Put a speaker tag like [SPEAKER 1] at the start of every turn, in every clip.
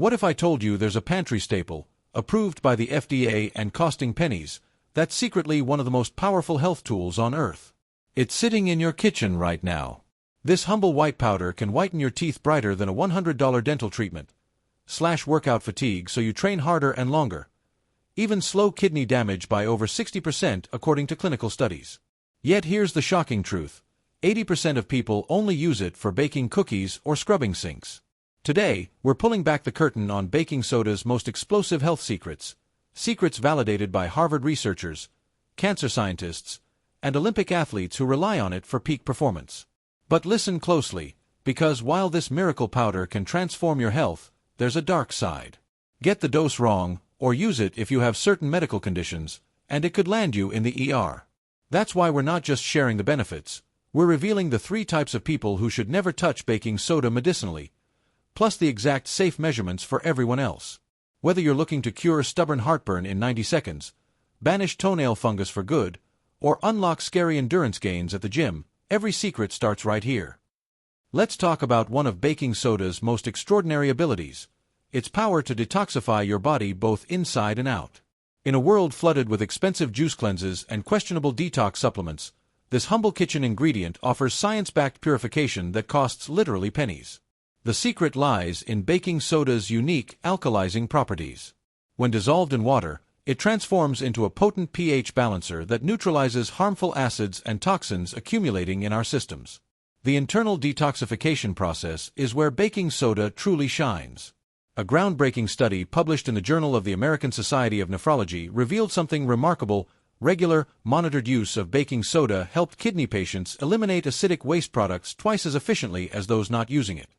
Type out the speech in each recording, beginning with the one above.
[SPEAKER 1] What if I told you there's a pantry staple, approved by the FDA and costing pennies, that's secretly one of the most powerful health tools on earth? It's sitting in your kitchen right now. This humble white powder can whiten your teeth brighter than a $100 dental treatment, slash workout fatigue so you train harder and longer, even slow kidney damage by over 60% according to clinical studies. Yet here's the shocking truth. 80% of people only use it for baking cookies or scrubbing sinks. Today, we're pulling back the curtain on baking soda's most explosive health secrets, secrets validated by Harvard researchers, cancer scientists, and Olympic athletes who rely on it for peak performance. But listen closely, because while this miracle powder can transform your health, there's a dark side. Get the dose wrong, or use it if you have certain medical conditions, and it could land you in the ER. That's why we're not just sharing the benefits, we're revealing the 3 types of people who should never touch baking soda medicinally, plus the exact safe measurements for everyone else. Whether you're looking to cure stubborn heartburn in 90 seconds, banish toenail fungus for good, or unlock scary endurance gains at the gym, every secret starts right here. Let's talk about one of baking soda's most extraordinary abilities, its power to detoxify your body both inside and out. In a world flooded with expensive juice cleanses and questionable detox supplements, this humble kitchen ingredient offers science-backed purification that costs literally pennies. The secret lies in baking soda's unique alkalizing properties. When dissolved in water, it transforms into a potent pH balancer that neutralizes harmful acids and toxins accumulating in our systems. The internal detoxification process is where baking soda truly shines. A groundbreaking study published in the Journal of the American Society of Nephrology revealed something remarkable. Regular, monitored use of baking soda helped kidney patients eliminate acidic waste products twice as efficiently as those not using it.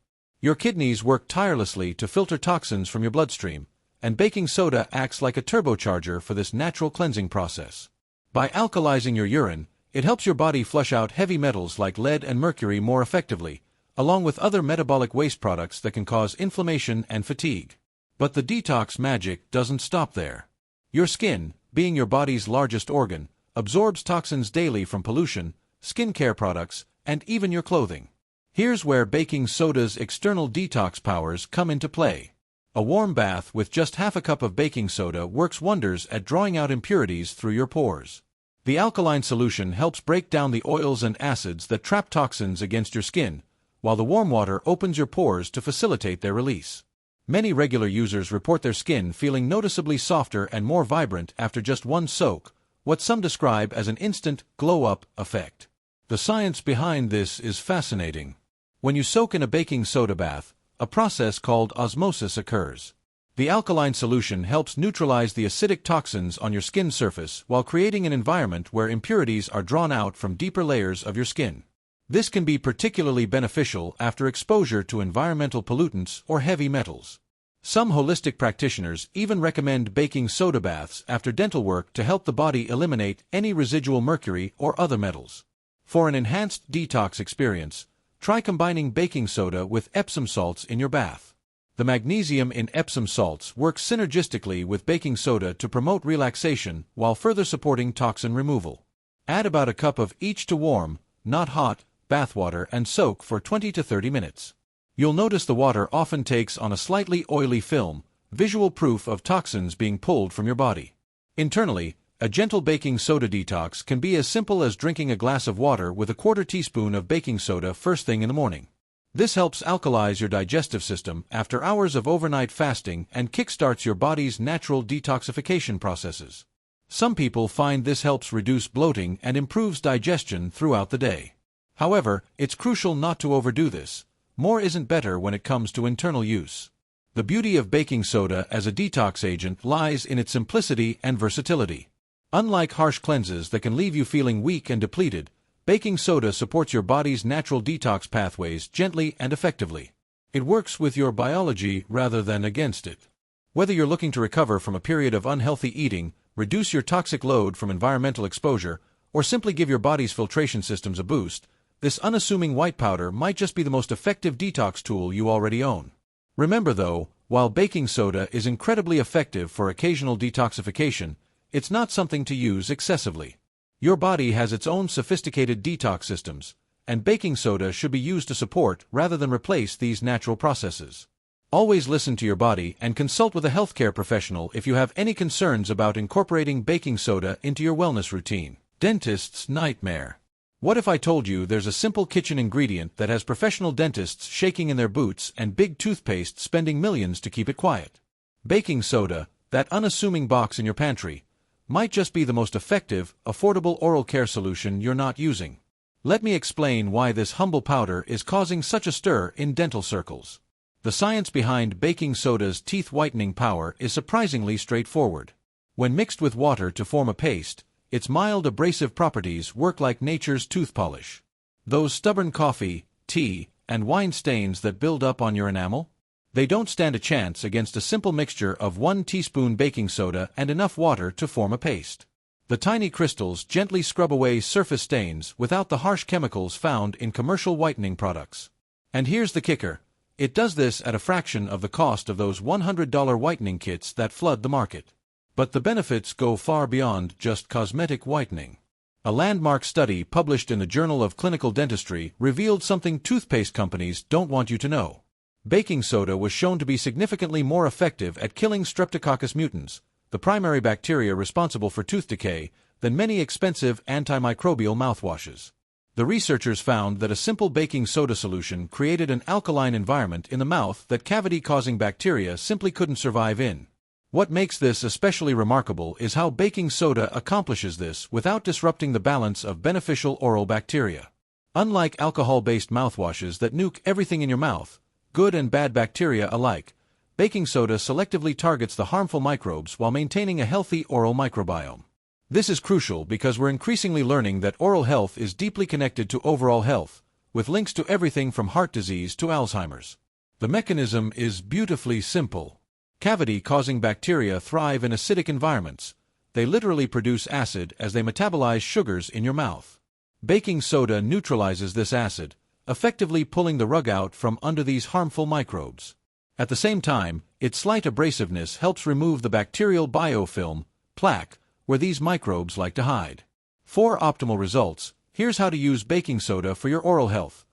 [SPEAKER 1] Your kidneys work tirelessly to filter toxins from your bloodstream, and baking soda acts like a turbocharger for this natural cleansing process. By alkalizing your urine, it helps your body flush out heavy metals like lead and mercury more effectively, along with other metabolic waste products that can cause inflammation and fatigue. But the detox magic doesn't stop there. Your skin, being your body's largest organ, absorbs toxins daily from pollution, skincare products, and even your clothing. Here's where baking soda's external detox powers come into play. A warm bath with just half a cup of baking soda works wonders at drawing out impurities through your pores. The alkaline solution helps break down the oils and acids that trap toxins against your skin, while the warm water opens your pores to facilitate their release. Many regular users report their skin feeling noticeably softer and more vibrant after just one soak, what some describe as an instant glow-up effect. The science behind this is fascinating. When you soak in a baking soda bath, a process called osmosis occurs. The alkaline solution helps neutralize the acidic toxins on your skin surface while creating an environment where impurities are drawn out from deeper layers of your skin. This can be particularly beneficial after exposure to environmental pollutants or heavy metals. Some holistic practitioners even recommend baking soda baths after dental work to help the body eliminate any residual mercury or other metals. For an enhanced detox experience, try combining baking soda with Epsom salts in your bath. The magnesium in Epsom salts works synergistically with baking soda to promote relaxation while further supporting toxin removal. Add about a cup of each to warm, not hot, bathwater and soak for 20 to 30 minutes. You'll notice the water often takes on a slightly oily film, visual proof of toxins being pulled from your body. Internally, a gentle baking soda detox can be as simple as drinking a glass of water with a quarter teaspoon of baking soda first thing in the morning. This helps alkalize your digestive system after hours of overnight fasting and kickstarts your body's natural detoxification processes. Some people find this helps reduce bloating and improves digestion throughout the day. However, it's crucial not to overdo this. More isn't better when it comes to internal use. The beauty of baking soda as a detox agent lies in its simplicity and versatility. Unlike harsh cleanses that can leave you feeling weak and depleted, baking soda supports your body's natural detox pathways gently and effectively. It works with your biology rather than against it. Whether you're looking to recover from a period of unhealthy eating, reduce your toxic load from environmental exposure, or simply give your body's filtration systems a boost, this unassuming white powder might just be the most effective detox tool you already own. Remember though, while baking soda is incredibly effective for occasional detoxification, it's not something to use excessively. Your body has its own sophisticated detox systems, and baking soda should be used to support rather than replace these natural processes. Always listen to your body and consult with a healthcare professional if you have any concerns about incorporating baking soda into your wellness routine. Dentist's nightmare. What if I told you there's a simple kitchen ingredient that has professional dentists shaking in their boots and big toothpaste spending millions to keep it quiet? Baking soda, that unassuming box in your pantry, might just be the most effective, affordable oral care solution you're not using. Let me explain why this humble powder is causing such a stir in dental circles. The science behind baking soda's teeth whitening power is surprisingly straightforward. When mixed with water to form a paste, its mild abrasive properties work like nature's tooth polish. Those stubborn coffee, tea, and wine stains that build up on your enamel? They don't stand a chance against a simple mixture of 1 teaspoon baking soda and enough water to form a paste. The tiny crystals gently scrub away surface stains without the harsh chemicals found in commercial whitening products. And here's the kicker. It does this at a fraction of the cost of those $100 whitening kits that flood the market. But the benefits go far beyond just cosmetic whitening. A landmark study published in the Journal of Clinical Dentistry revealed something toothpaste companies don't want you to know. Baking soda was shown to be significantly more effective at killing Streptococcus mutans, the primary bacteria responsible for tooth decay, than many expensive antimicrobial mouthwashes. The researchers found that a simple baking soda solution created an alkaline environment in the mouth that cavity-causing bacteria simply couldn't survive in. What makes this especially remarkable is how baking soda accomplishes this without disrupting the balance of beneficial oral bacteria. Unlike alcohol-based mouthwashes that nuke everything in your mouth, good and bad bacteria alike, baking soda selectively targets the harmful microbes while maintaining a healthy oral microbiome. This is crucial because we're increasingly learning that oral health is deeply connected to overall health, with links to everything from heart disease to Alzheimer's. The mechanism is beautifully simple. Cavity-causing bacteria thrive in acidic environments. They literally produce acid as they metabolize sugars in your mouth. Baking soda neutralizes this acid, effectively pulling the rug out from under these harmful microbes. At the same time, its slight abrasiveness helps remove the bacterial biofilm, plaque, where these microbes like to hide. For optimal results, here's how to use baking soda for your oral health.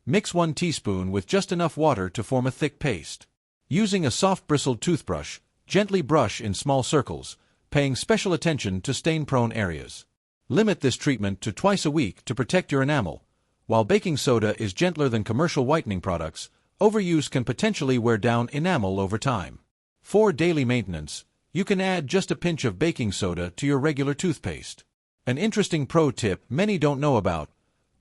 [SPEAKER 1] Mix 1 teaspoon with just enough water to form a thick paste. Using a soft bristled toothbrush, gently brush in small circles, paying special attention to stain-prone areas. Limit this treatment to twice a week to protect your enamel. While baking soda is gentler than commercial whitening products, overuse can potentially wear down enamel over time. For daily maintenance, you can add just a pinch of baking soda to your regular toothpaste. An interesting pro tip many don't know about: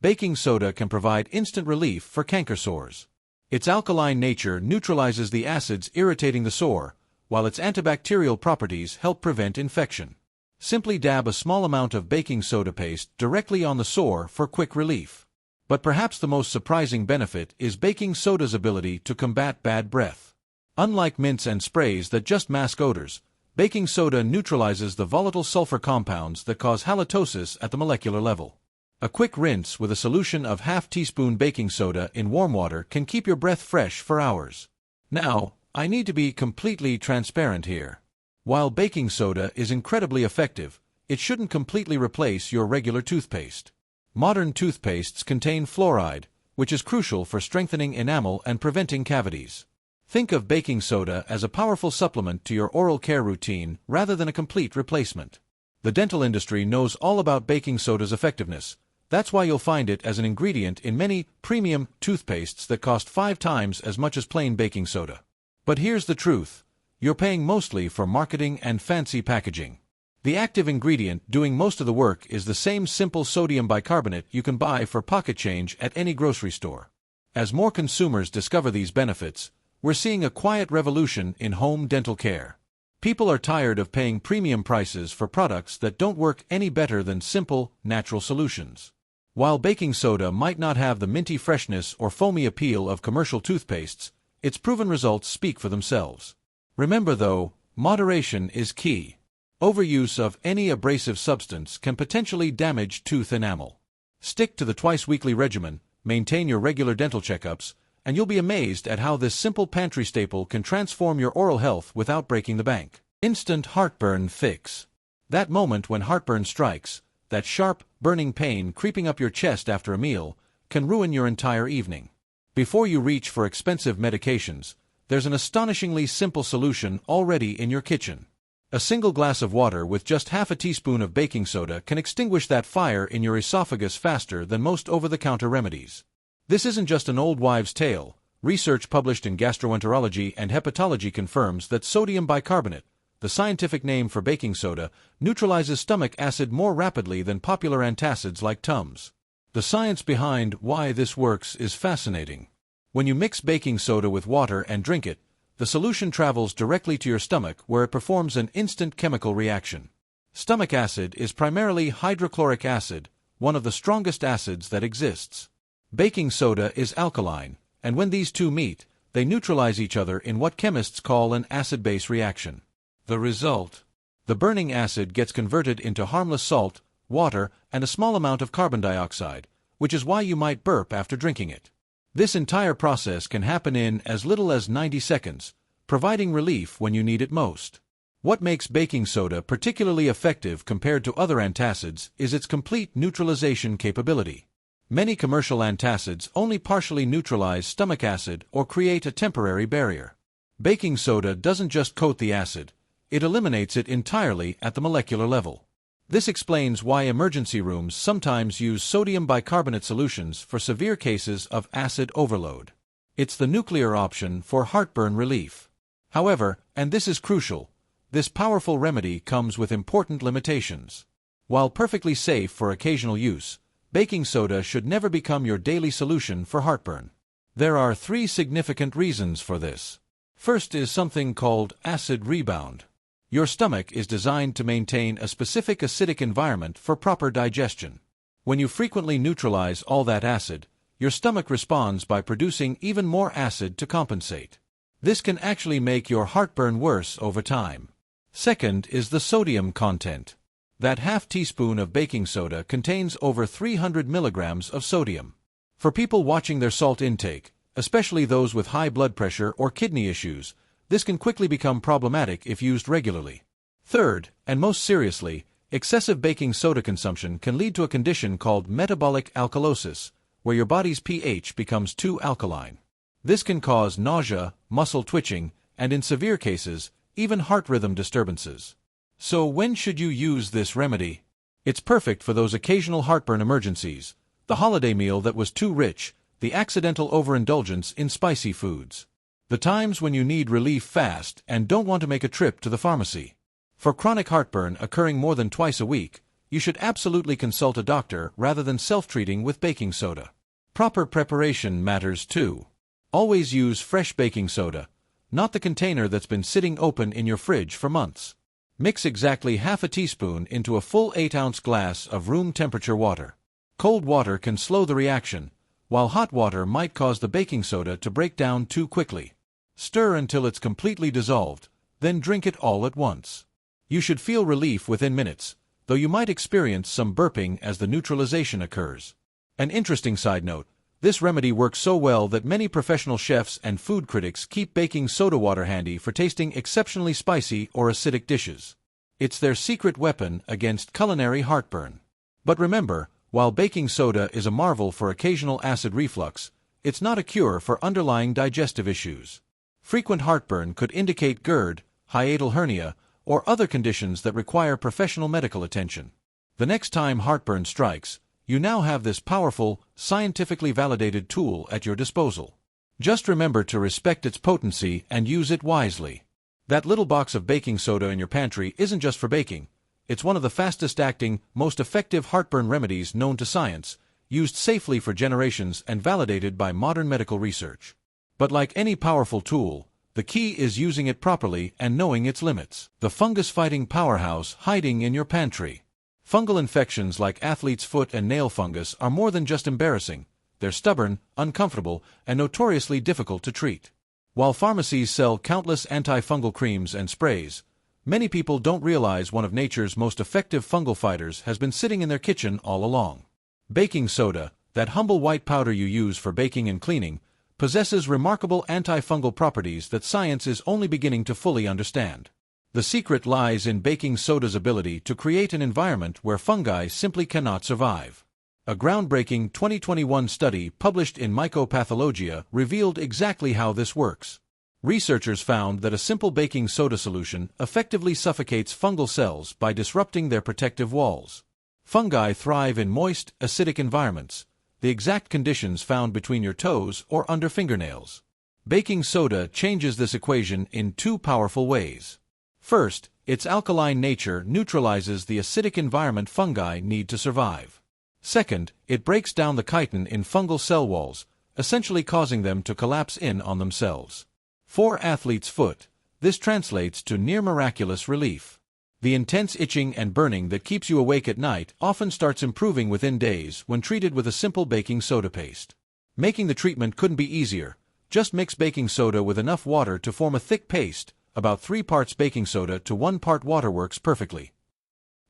[SPEAKER 1] baking soda can provide instant relief for canker sores. Its alkaline nature neutralizes the acids irritating the sore, while its antibacterial properties help prevent infection. Simply dab a small amount of baking soda paste directly on the sore for quick relief. But perhaps the most surprising benefit is baking soda's ability to combat bad breath. Unlike mints and sprays that just mask odors, baking soda neutralizes the volatile sulfur compounds that cause halitosis at the molecular level. A quick rinse with a solution of half teaspoon baking soda in warm water can keep your breath fresh for hours. Now, I need to be completely transparent here. While baking soda is incredibly effective, it shouldn't completely replace your regular toothpaste. Modern toothpastes contain fluoride, which is crucial for strengthening enamel and preventing cavities. Think of baking soda as a powerful supplement to your oral care routine rather than a complete replacement. The dental industry knows all about baking soda's effectiveness. That's why you'll find it as an ingredient in many premium toothpastes that cost 5 times as much as plain baking soda. But here's the truth. You're paying mostly for marketing and fancy packaging. The active ingredient doing most of the work is the same simple sodium bicarbonate you can buy for pocket change at any grocery store. As more consumers discover these benefits, we're seeing a quiet revolution in home dental care. People are tired of paying premium prices for products that don't work any better than simple, natural solutions. While baking soda might not have the minty freshness or foamy appeal of commercial toothpastes, its proven results speak for themselves. Remember though, moderation is key. Overuse of any abrasive substance can potentially damage tooth enamel. Stick to the twice-weekly regimen, maintain your regular dental checkups, and you'll be amazed at how this simple pantry staple can transform your oral health without breaking the bank. Instant heartburn fix. That moment when heartburn strikes, that sharp, burning pain creeping up your chest after a meal, can ruin your entire evening. Before you reach for expensive medications, there's an astonishingly simple solution already in your kitchen. A single glass of water with just half a teaspoon of baking soda can extinguish that fire in your esophagus faster than most over-the-counter remedies. This isn't just an old wives' tale. Research published in gastroenterology and hepatology confirms that sodium bicarbonate, the scientific name for baking soda, neutralizes stomach acid more rapidly than popular antacids like Tums. The science behind why this works is fascinating. When you mix baking soda with water and drink it, the solution travels directly to your stomach where it performs an instant chemical reaction. Stomach acid is primarily hydrochloric acid, one of the strongest acids that exists. Baking soda is alkaline, and when these two meet, they neutralize each other in what chemists call an acid-base reaction. The result? The burning acid gets converted into harmless salt, water, and a small amount of carbon dioxide, which is why you might burp after drinking it. This entire process can happen in as little as 90 seconds, providing relief when you need it most. What makes baking soda particularly effective compared to other antacids is its complete neutralization capability. Many commercial antacids only partially neutralize stomach acid or create a temporary barrier. Baking soda doesn't just coat the acid, it eliminates it entirely at the molecular level. This explains why emergency rooms sometimes use sodium bicarbonate solutions for severe cases of acid overload. It's the nuclear option for heartburn relief. However, and this is crucial, this powerful remedy comes with important limitations. While perfectly safe for occasional use, baking soda should never become your daily solution for heartburn. There are 3 significant reasons for this. First is something called acid rebound. Your stomach is designed to maintain a specific acidic environment for proper digestion. When you frequently neutralize all that acid, your stomach responds by producing even more acid to compensate. This can actually make your heartburn worse over time. Second is the sodium content. That half teaspoon of baking soda contains over 300 milligrams of sodium. For people watching their salt intake, especially those with high blood pressure or kidney issues, this can quickly become problematic if used regularly. Third, and most seriously, excessive baking soda consumption can lead to a condition called metabolic alkalosis, where your body's pH becomes too alkaline. This can cause nausea, muscle twitching, and in severe cases, even heart rhythm disturbances. So when should you use this remedy? It's perfect for those occasional heartburn emergencies, the holiday meal that was too rich, the accidental overindulgence in spicy foods. The times when you need relief fast and don't want to make a trip to the pharmacy. For chronic heartburn occurring more than twice a week, you should absolutely consult a doctor rather than self-treating with baking soda. Proper preparation matters too. Always use fresh baking soda, not the container that's been sitting open in your fridge for months. Mix exactly half a teaspoon into a full 8-ounce glass of room-temperature water. Cold water can slow the reaction, while hot water might cause the baking soda to break down too quickly. Stir until it's completely dissolved, then drink it all at once. You should feel relief within minutes, though you might experience some burping as the neutralization occurs. An interesting side note, this remedy works so well that many professional chefs and food critics keep baking soda water handy for tasting exceptionally spicy or acidic dishes. It's their secret weapon against culinary heartburn. But remember, while baking soda is a marvel for occasional acid reflux, it's not a cure for underlying digestive issues. Frequent heartburn could indicate GERD, hiatal hernia, or other conditions that require professional medical attention. The next time heartburn strikes, you now have this powerful, scientifically validated tool at your disposal. Just remember to respect its potency and use it wisely. That little box of baking soda in your pantry isn't just for baking. It's one of the fastest-acting, most effective heartburn remedies known to science, used safely for generations and validated by modern medical research. But like any powerful tool, the key is using it properly and knowing its limits. The fungus-fighting powerhouse hiding in your pantry. Fungal infections like athlete's foot and nail fungus are more than just embarrassing. They're stubborn, uncomfortable, and notoriously difficult to treat. While pharmacies sell countless antifungal creams and sprays, many people don't realize one of nature's most effective fungal fighters has been sitting in their kitchen all along. Baking soda, that humble white powder you use for baking and cleaning, possesses remarkable antifungal properties that science is only beginning to fully understand. The secret lies in baking soda's ability to create an environment where fungi simply cannot survive. A groundbreaking 2021 study published in Mycopathologia revealed exactly how this works. Researchers found that a simple baking soda solution effectively suffocates fungal cells by disrupting their protective walls. Fungi thrive in moist, acidic environments, the exact conditions found between your toes or under fingernails. Baking soda changes this equation in two powerful ways. First, its alkaline nature neutralizes the acidic environment fungi need to survive. Second, it breaks down the chitin in fungal cell walls, essentially causing them to collapse in on themselves. For athlete's foot, this translates to near miraculous relief. The intense itching and burning that keeps you awake at night often starts improving within days when treated with a simple baking soda paste. Making the treatment couldn't be easier. Just mix baking soda with enough water to form a thick paste. About 3 parts baking soda to 1 part water works perfectly.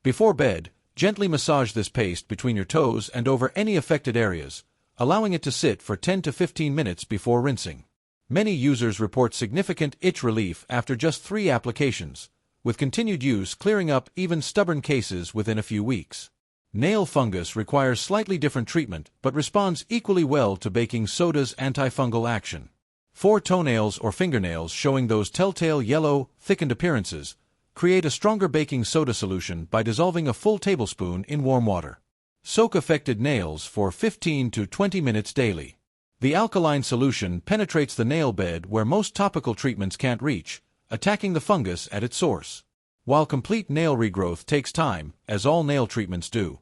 [SPEAKER 1] Before bed, gently massage this paste between your toes and over any affected areas, allowing it to sit for 10 to 15 minutes before rinsing. Many users report significant itch relief after just 3 applications, with continued use clearing up even stubborn cases within a few weeks. Nail fungus requires slightly different treatment but responds equally well to baking soda's antifungal action. For toenails or fingernails showing those telltale yellow, thickened appearances, create a stronger baking soda solution by dissolving a full tablespoon in warm water. Soak affected nails for 15 to 20 minutes daily. The alkaline solution penetrates the nail bed where most topical treatments can't reach, attacking the fungus at its source. While complete nail regrowth takes time, as all nail treatments do,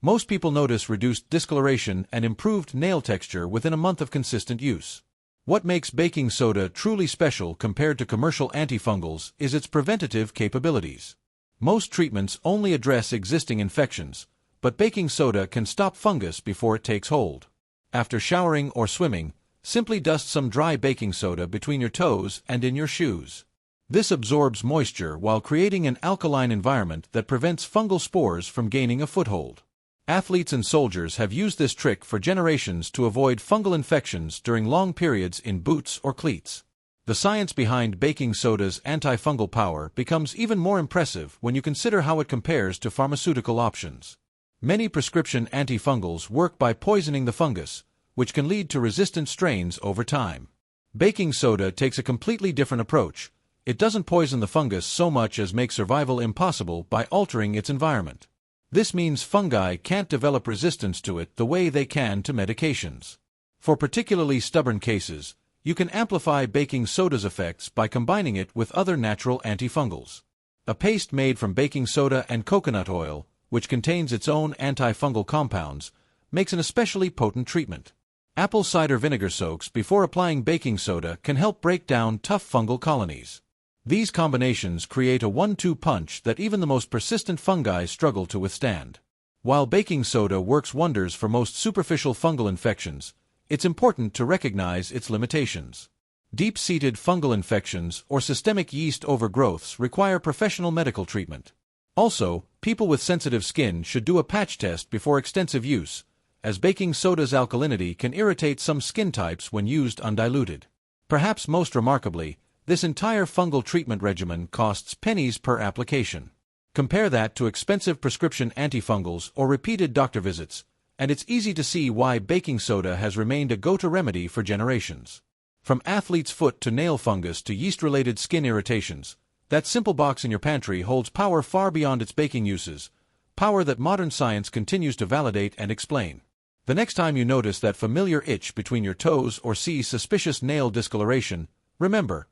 [SPEAKER 1] most people notice reduced discoloration and improved nail texture within a month of consistent use. What makes baking soda truly special compared to commercial antifungals is its preventative capabilities. Most treatments only address existing infections, but baking soda can stop fungus before it takes hold. After showering or swimming, simply dust some dry baking soda between your toes and in your shoes. This absorbs moisture while creating an alkaline environment that prevents fungal spores from gaining a foothold. Athletes and soldiers have used this trick for generations to avoid fungal infections during long periods in boots or cleats. The science behind baking soda's antifungal power becomes even more impressive when you consider how it compares to pharmaceutical options. Many prescription antifungals work by poisoning the fungus, which can lead to resistant strains over time. Baking soda takes a completely different approach. It doesn't poison the fungus so much as make survival impossible by altering its environment. This means fungi can't develop resistance to it the way they can to medications. For particularly stubborn cases, you can amplify baking soda's effects by combining it with other natural antifungals. A paste made from baking soda and coconut oil, which contains its own antifungal compounds, makes an especially potent treatment. Apple cider vinegar soaks before applying baking soda can help break down tough fungal colonies. These combinations create a 1-2 punch that even the most persistent fungi struggle to withstand. While baking soda works wonders for most superficial fungal infections, it's important to recognize its limitations. Deep-seated fungal infections or systemic yeast overgrowths require professional medical treatment. Also, people with sensitive skin should do a patch test before extensive use, as baking soda's alkalinity can irritate some skin types when used undiluted. Perhaps most remarkably, this entire fungal treatment regimen costs pennies per application. Compare that to expensive prescription antifungals or repeated doctor visits, and it's easy to see why baking soda has remained a go-to remedy for generations. From athlete's foot to nail fungus to yeast-related skin irritations, that simple box in your pantry holds power far beyond its baking uses, power that modern science continues to validate and explain. The next time you notice that familiar itch between your toes or see suspicious nail discoloration, remember,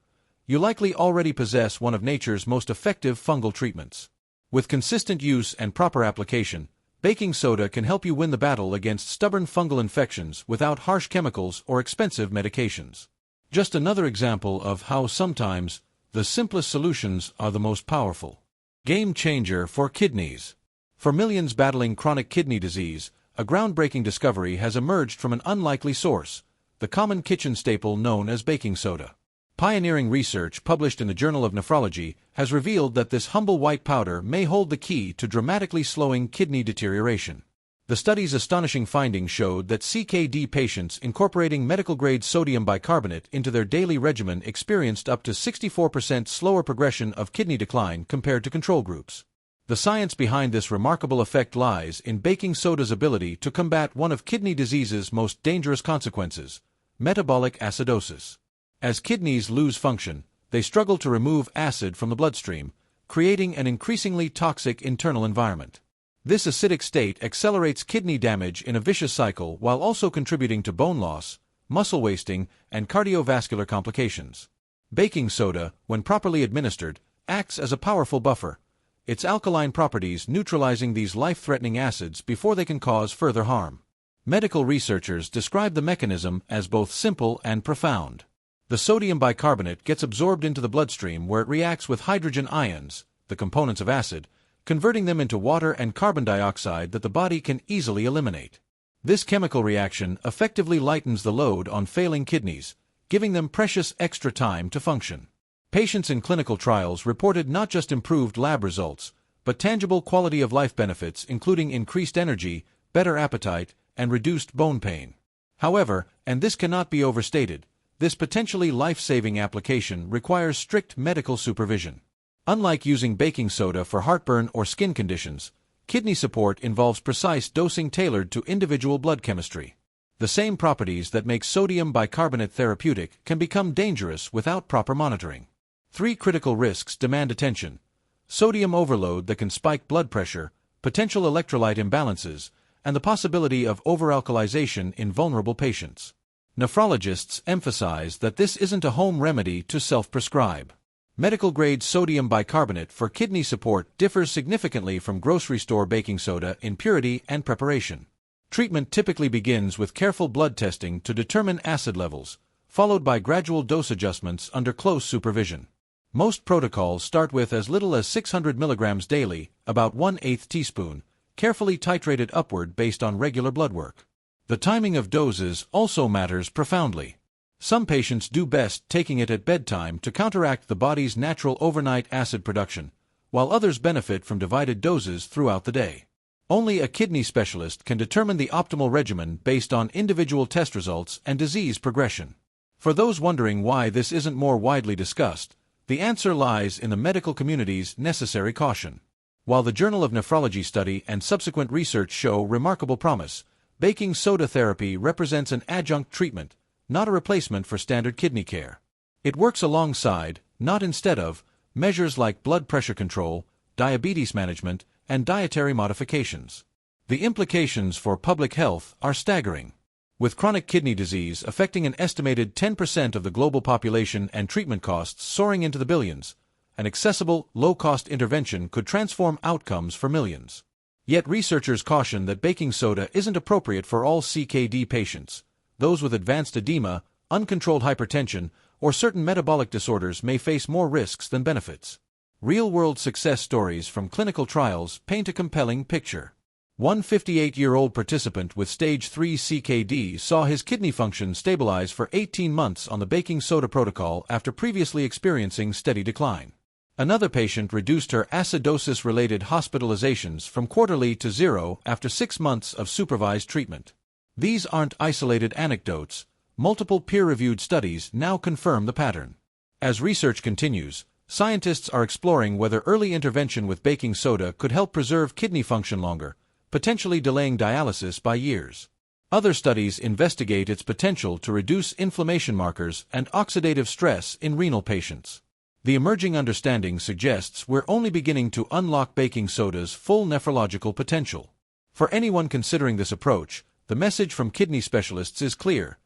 [SPEAKER 1] you likely already possess one of nature's most effective fungal treatments. With consistent use and proper application, baking soda can help you win the battle against stubborn fungal infections without harsh chemicals or expensive medications. Just another example of how sometimes the simplest solutions are the most powerful. Game changer for kidneys. For millions battling chronic kidney disease, a groundbreaking discovery has emerged from an unlikely source, the common kitchen staple known as baking soda. Pioneering research published in the Journal of Nephrology has revealed that this humble white powder may hold the key to dramatically slowing kidney deterioration. The study's astonishing findings showed that CKD patients incorporating medical-grade sodium bicarbonate into their daily regimen experienced up to 64% slower progression of kidney decline compared to control groups. The science behind this remarkable effect lies in baking soda's ability to combat one of kidney disease's most dangerous consequences, metabolic acidosis. As kidneys lose function, they struggle to remove acid from the bloodstream, creating an increasingly toxic internal environment. This acidic state accelerates kidney damage in a vicious cycle while also contributing to bone loss, muscle wasting, and cardiovascular complications. Baking soda, when properly administered, acts as a powerful buffer, its alkaline properties neutralizing these life-threatening acids before they can cause further harm. Medical researchers describe the mechanism as both simple and profound. The sodium bicarbonate gets absorbed into the bloodstream where it reacts with hydrogen ions, the components of acid, converting them into water and carbon dioxide that the body can easily eliminate. This chemical reaction effectively lightens the load on failing kidneys, giving them precious extra time to function. Patients in clinical trials reported not just improved lab results, but tangible quality of life benefits including increased energy, better appetite, and reduced bone pain. However, and this cannot be overstated, this potentially life-saving application requires strict medical supervision. Unlike using baking soda for heartburn or skin conditions, kidney support involves precise dosing tailored to individual blood chemistry. The same properties that make sodium bicarbonate therapeutic can become dangerous without proper monitoring. 3 critical risks demand attention: sodium overload that can spike blood pressure, potential electrolyte imbalances, and the possibility of overalkalization in vulnerable patients. Nephrologists emphasize that this isn't a home remedy to self-prescribe. Medical-grade sodium bicarbonate for kidney support differs significantly from grocery store baking soda in purity and preparation. Treatment typically begins with careful blood testing to determine acid levels, followed by gradual dose adjustments under close supervision. Most protocols start with as little as 600 milligrams daily, about 1/8 teaspoon, carefully titrated upward based on regular blood work. The timing of doses also matters profoundly. Some patients do best taking it at bedtime to counteract the body's natural overnight acid production, while others benefit from divided doses throughout the day. Only a kidney specialist can determine the optimal regimen based on individual test results and disease progression. For those wondering why this isn't more widely discussed, the answer lies in the medical community's necessary caution. While the Journal of Nephrology study and subsequent research show remarkable promise, baking soda therapy represents an adjunct treatment, not a replacement for standard kidney care. It works alongside, not instead of, measures like blood pressure control, diabetes management, and dietary modifications. The implications for public health are staggering. With chronic kidney disease affecting an estimated 10% of the global population and treatment costs soaring into the billions, an accessible, low-cost intervention could transform outcomes for millions. Yet researchers caution that baking soda isn't appropriate for all CKD patients. Those with advanced edema, uncontrolled hypertension, or certain metabolic disorders may face more risks than benefits. Real-world success stories from clinical trials paint a compelling picture. One 58-year-old participant with stage 3 CKD saw his kidney function stabilize for 18 months on the baking soda protocol after previously experiencing steady decline. Another patient reduced her acidosis-related hospitalizations from quarterly to 0 after 6 months of supervised treatment. These aren't isolated anecdotes. Multiple peer-reviewed studies now confirm the pattern. As research continues, scientists are exploring whether early intervention with baking soda could help preserve kidney function longer, potentially delaying dialysis by years. Other studies investigate its potential to reduce inflammation markers and oxidative stress in renal patients. The emerging understanding suggests we're only beginning to unlock baking soda's full nephrological potential. For anyone considering this approach, the message from kidney specialists is clear.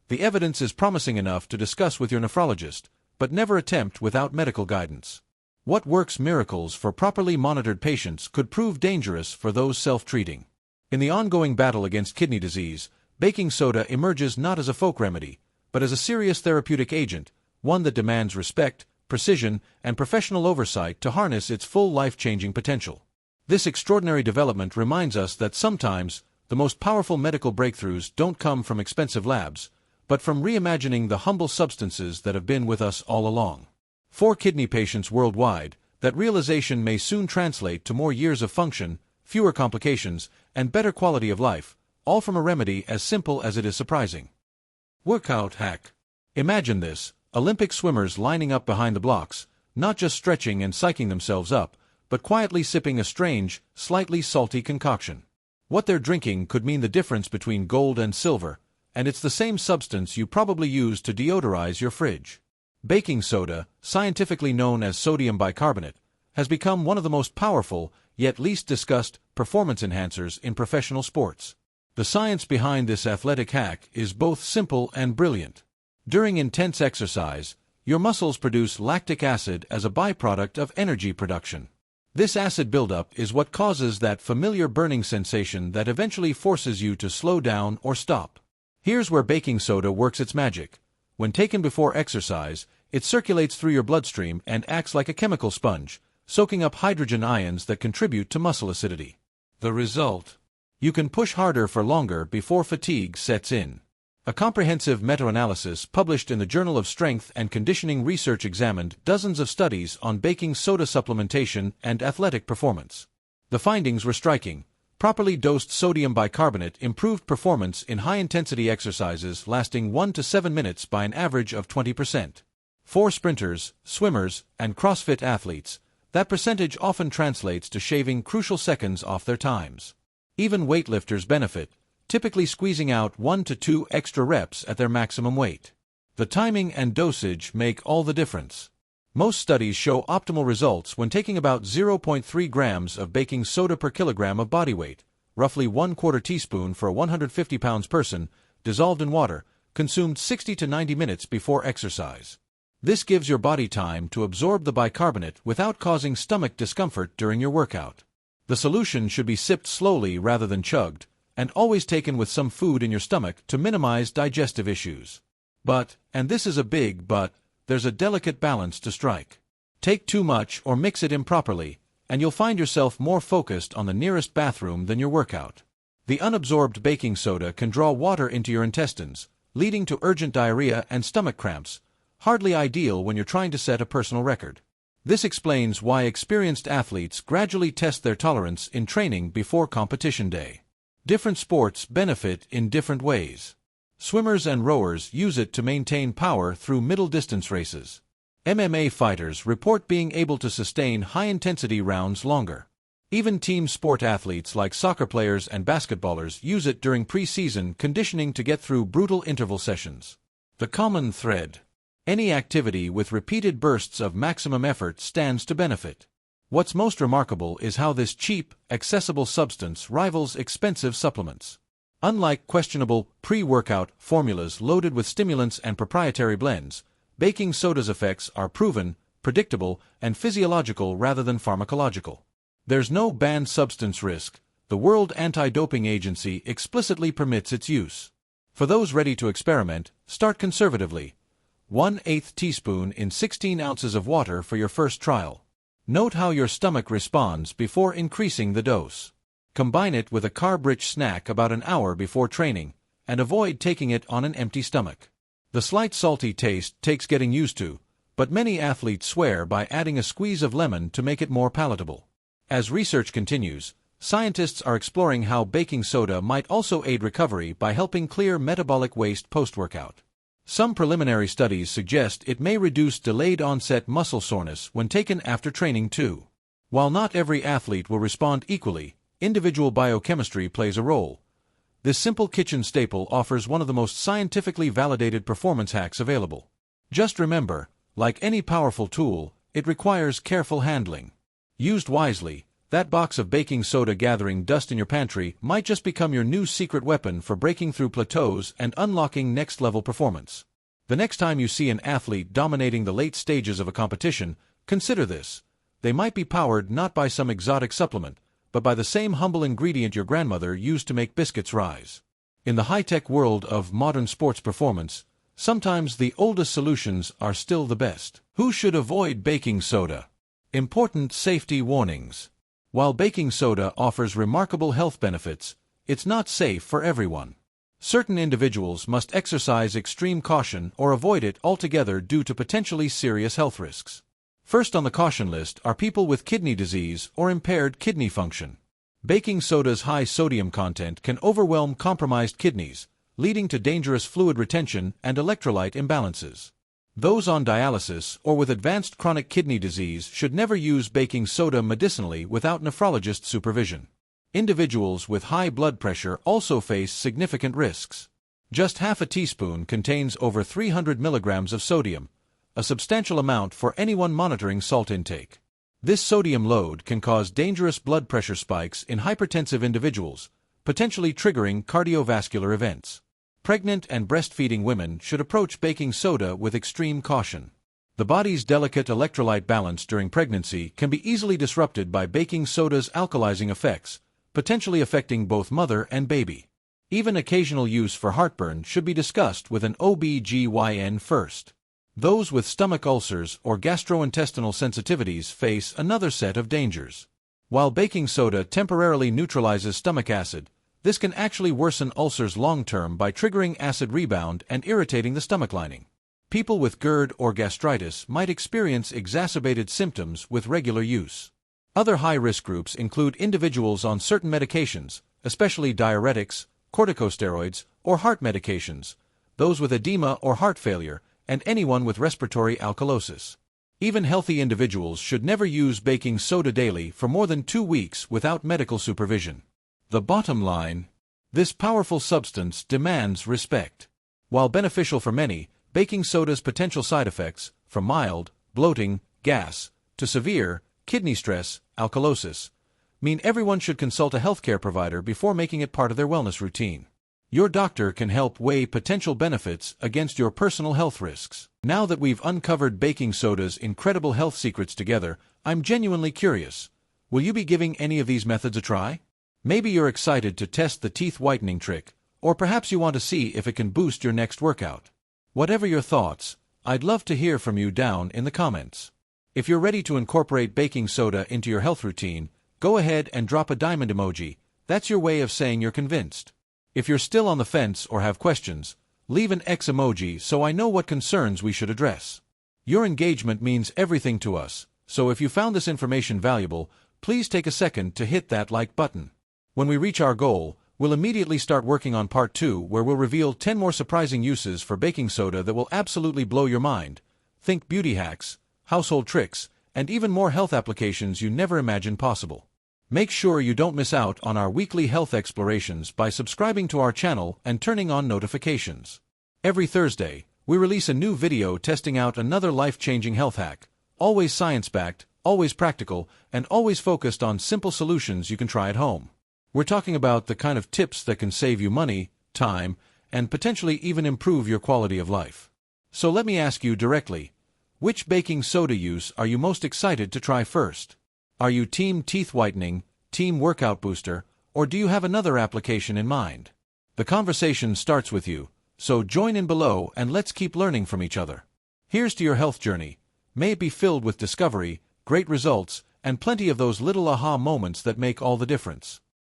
[SPEAKER 1] The evidence is promising enough to discuss with your nephrologist, but never attempt without medical guidance. What works miracles for properly monitored patients could prove dangerous for those self-treating. In the ongoing battle against kidney disease, baking soda emerges not as a folk remedy, but as a serious therapeutic agent, one that demands respect, precision, and professional oversight to harness its full life-changing potential. This extraordinary development reminds us that sometimes, the most powerful medical breakthroughs don't come from expensive labs, but from reimagining the humble substances that have been with us all along. For kidney patients worldwide, that realization may soon translate to more years of function, fewer complications, and better quality of life, all from a remedy as simple as it is surprising. Workout hack. Imagine this: Olympic swimmers lining up behind the blocks, not just stretching and psyching themselves up, but quietly sipping a strange, slightly salty concoction. What they're drinking could mean the difference between gold and silver, and it's the same substance you probably use to deodorize your fridge. Baking soda, scientifically known as sodium bicarbonate, has become one of the most powerful, yet least discussed, performance enhancers in professional sports. The science behind this athletic hack is both simple and brilliant. During intense exercise, your muscles produce lactic acid as a byproduct of energy production. This acid buildup is what causes that familiar burning sensation that eventually forces you to slow down or stop. Here's where baking soda works its magic. When taken before exercise, it circulates through your bloodstream and acts like a chemical sponge, soaking up hydrogen ions that contribute to muscle acidity. The result? You can push harder for longer before fatigue sets in. A comprehensive meta-analysis published in the Journal of Strength and Conditioning Research examined dozens of studies on baking soda supplementation and athletic performance. The findings were striking. Properly dosed sodium bicarbonate improved performance in high-intensity exercises lasting 1 to 7 minutes by an average of 20%. For sprinters, swimmers, and CrossFit athletes, that percentage often translates to shaving crucial seconds off their times. Even weightlifters benefit, typically squeezing out 1 to 2 extra reps at their maximum weight. The timing and dosage make all the difference. Most studies show optimal results when taking about 0.3 grams of baking soda per kilogram of body weight, roughly 1/4 teaspoon for a 150 pounds person, dissolved in water, consumed 60 to 90 minutes before exercise. This gives your body time to absorb the bicarbonate without causing stomach discomfort during your workout. The solution should be sipped slowly rather than chugged, and always taken with some food in your stomach to minimize digestive issues. But, and this is a big but, there's a delicate balance to strike. Take too much or mix it improperly, and you'll find yourself more focused on the nearest bathroom than your workout. The unabsorbed baking soda can draw water into your intestines, leading to urgent diarrhea and stomach cramps, hardly ideal when you're trying to set a personal record. This explains why experienced athletes gradually test their tolerance in training before competition day. Different sports benefit in different ways. Swimmers and rowers use it to maintain power through middle-distance races. MMA fighters report being able to sustain high-intensity rounds longer. Even team sport athletes like soccer players and basketballers use it during pre-season conditioning to get through brutal interval sessions. The common thread: any activity with repeated bursts of maximum effort stands to benefit. What's most remarkable is how this cheap, accessible substance rivals expensive supplements. Unlike questionable, pre-workout formulas loaded with stimulants and proprietary blends, baking soda's effects are proven, predictable, and physiological rather than pharmacological. There's no banned substance risk. The World Anti-Doping Agency explicitly permits its use. For those ready to experiment, start conservatively. 1/8 teaspoon in 16 ounces of water for your first trial. Note how your stomach responds before increasing the dose. Combine it with a carb-rich snack about an hour before training, and avoid taking it on an empty stomach. The slight salty taste takes getting used to, but many athletes swear by adding a squeeze of lemon to make it more palatable. As research continues, scientists are exploring how baking soda might also aid recovery by helping clear metabolic waste post-workout. Some preliminary studies suggest it may reduce delayed-onset muscle soreness when taken after training too. While not every athlete will respond equally, individual biochemistry plays a role. This simple kitchen staple offers one of the most scientifically validated performance hacks available. Just remember, like any powerful tool, it requires careful handling. Used wisely, that box of baking soda gathering dust in your pantry might just become your new secret weapon for breaking through plateaus and unlocking next-level performance. The next time you see an athlete dominating the late stages of a competition, consider this. They might be powered not by some exotic supplement, but by the same humble ingredient your grandmother used to make biscuits rise. In the high-tech world of modern sports performance, sometimes the oldest solutions are still the best. Who should avoid baking soda? Important safety warnings. While baking soda offers remarkable health benefits, it's not safe for everyone. Certain individuals must exercise extreme caution or avoid it altogether due to potentially serious health risks. First on the caution list are people with kidney disease or impaired kidney function. Baking soda's high sodium content can overwhelm compromised kidneys, leading to dangerous fluid retention and electrolyte imbalances. Those on dialysis or with advanced chronic kidney disease should never use baking soda medicinally without nephrologist supervision. Individuals with high blood pressure also face significant risks. Just half a teaspoon contains over 300 milligrams of sodium, a substantial amount for anyone monitoring salt intake. This sodium load can cause dangerous blood pressure spikes in hypertensive individuals, potentially triggering cardiovascular events. Pregnant and breastfeeding women should approach baking soda with extreme caution. The body's delicate electrolyte balance during pregnancy can be easily disrupted by baking soda's alkalizing effects, potentially affecting both mother and baby. Even occasional use for heartburn should be discussed with an OB/GYN first. Those with stomach ulcers or gastrointestinal sensitivities face another set of dangers. While baking soda temporarily neutralizes stomach acid, this can actually worsen ulcers long-term by triggering acid rebound and irritating the stomach lining. People with GERD or gastritis might experience exacerbated symptoms with regular use. Other high-risk groups include individuals on certain medications, especially diuretics, corticosteroids, or heart medications, those with edema or heart failure, and anyone with respiratory alkalosis. Even healthy individuals should never use baking soda daily for more than 2 weeks without medical supervision. The bottom line: this powerful substance demands respect. While beneficial for many, baking soda's potential side effects, from mild, bloating, gas, to severe, kidney stress, alkalosis, mean everyone should consult a healthcare provider before making it part of their wellness routine. Your doctor can help weigh potential benefits against your personal health risks. Now that we've uncovered baking soda's incredible health secrets together, I'm genuinely curious. Will you be giving any of these methods a try? Maybe you're excited to test the teeth whitening trick, or perhaps you want to see if it can boost your next workout. Whatever your thoughts, I'd love to hear from you down in the comments. If you're ready to incorporate baking soda into your health routine, go ahead and drop a diamond emoji. That's your way of saying you're convinced. If you're still on the fence or have questions, leave an X emoji so I know what concerns we should address. Your engagement means everything to us, so if you found this information valuable, please take a second to hit that like button. When we reach our goal, we'll immediately start working on part 2, where we'll reveal 10 more surprising uses for baking soda that will absolutely blow your mind. Think beauty hacks, household tricks, and even more health applications you never imagined possible. Make sure you don't miss out on our weekly health explorations by subscribing to our channel and turning on notifications. Every Thursday, we release a new video testing out another life-changing health hack, always science-backed, always practical, and always focused on simple solutions you can try at home. We're talking about the kind of tips that can save you money, time, and potentially even improve your quality of life. So let me ask you directly, which baking soda use are you most excited to try first? Are you team teeth whitening, team workout booster, or do you have another application in mind? The conversation starts with you, so join in below and let's keep learning from each other. Here's to your health journey. May it be filled with discovery, great results, and plenty of those little aha moments that make all the difference.